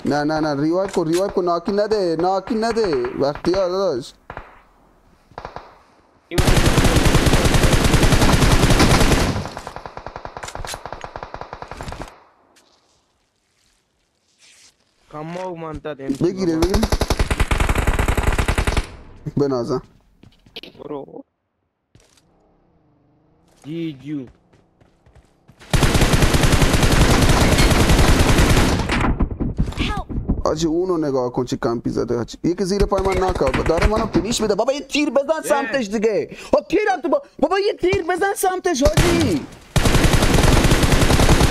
نه نه نه ریوایو کن ناکی نده وقتی ها داداش کامو منتا بگیره بنازم برو جیجو آجی اونو نگاه کن چه کمپی زده آجی یکی زیر پای من ناکا داره منو فینیش میده بابا یه تیر بزن سمتش دیگه کیرم تو بابا یه تیر بزن سمتش حاجی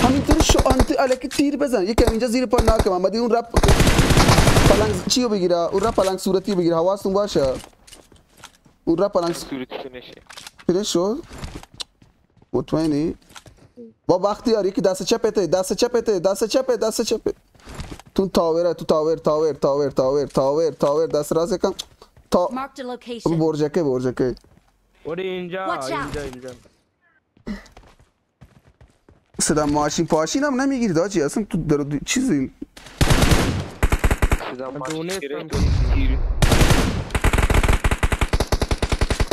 همینطور شو انت الکی تیر بزن یکم اینجا زیر پای ناکا محمدی اون رپ پلنگ چیو بگیره اون رپ پلنگ صورتی بگیره حواستون باشه اون رپ پلنگ صورتی فینشه فینش شد مطمئنی با وقتی یار یکی دست چپته تو تاور دست راست کن تا برجکه اوره اینجا صدا ماشین پاشین هم نمیگیرید آجی اصلا تو در چیزی صدا ماشین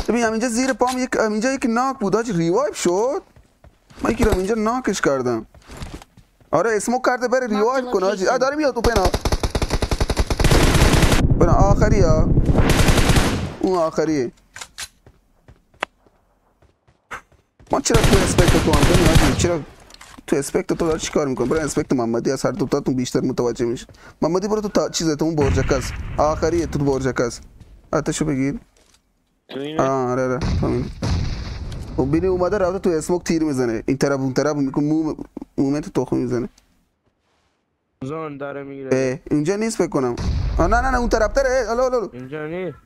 ببین اینجا زیر پام اینجا یک ناک بود آجی ریوایو شد من یکی رو اینجا ناکش کردم آره اسموک کرده بره ریوایو کن آجی داره میاد تو پنا آخری ها اون آخریه من چرا تو اسپکت تو هم کنی آجی چرا تو اسپکت تو داری چی کار میکنی برای اسپکت محمدی از هر دوتاتون بیشتر متوجه میشه محمدی برو تو چیزه تو اون برجک هست آخریه تو برجک هست آتشو بگیر آره همین خب بینی اومده رفته تو اسموک تیر میزنه این طرف اون طرف میکنه مومنت تخم میزنه زون داره میگیره اینجا نیست فکر کنم نه اون طرف تره الو اینجا نیست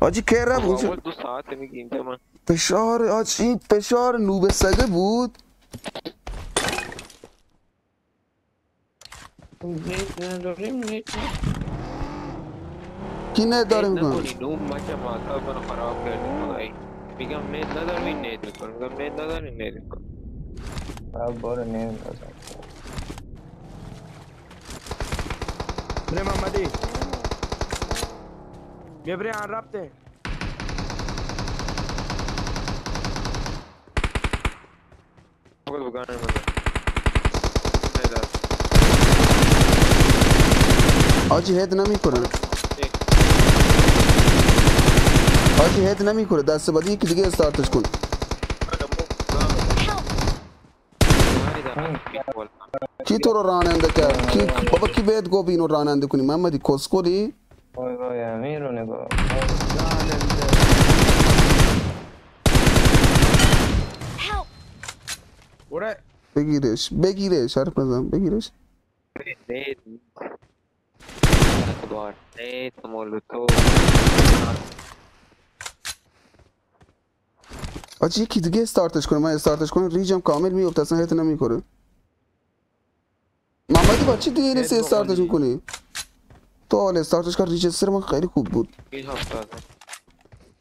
آجی که رفت اول 2 ساعت میگی اینجا من فشار آجی فشار نوب سگه بود کی نه داره میکنه نوب مچه ماتا منو خراب کردی خدایی میگم مید ندارم این نید میکن میگم مید ندارم این نید میکن باره نید بره محمدی بیا بره آن رفته بگو بگانه من آجی هد نمیکنه آجی هد نمیکنه دست بعدی یکی دیگه استارتش کن کی تو رو راننده کرد کی بابا کی بهت گفت اینو راننده کنی محمدی کسکولی وای امیر رو نگاه بگیرش حرف نزن بگیرش نید مولوتو آجی یکی دیگه استارتش کنه من استارتش کنم ریجم کامل میفته اصلا هت نمیکنه محمدی با چی دیگه نیستی استارتش میکنی تو حال استارتش کن ریج سر من خیلی خوب بود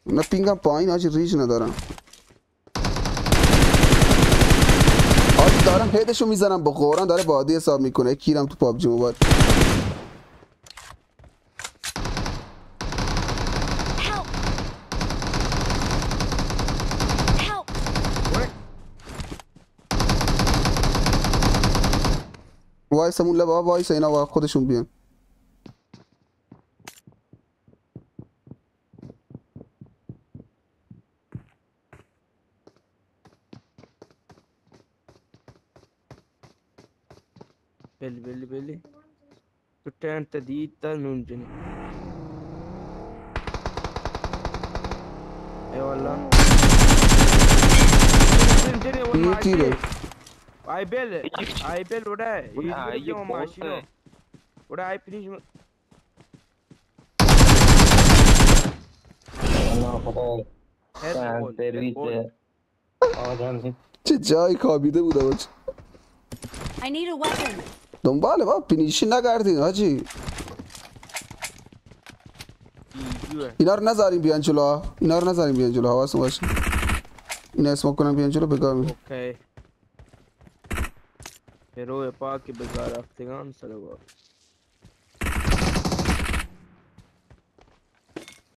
نه پینگم پایین آجی ریج ندارم آجی دارم هدشو میزنم با قرآن داره بادی حساب میکنه کیرم تو پابجی موبایل وایسا مولا بابا وایسا اینا خودشون بیان بلی تو تنت دیتا نونجنی ای والله این تیره آیبل وره یه ماشینو وره آی فینیش چه جایی کابیده بود آج دنباله بابا فینیشی نگردین حاجی اینا رو نذاریم بیان جلو حواستون باشه اینا اسموک کنم بیان جلو بگاه می اوکی روی پاکی بگاه رفتگان سر با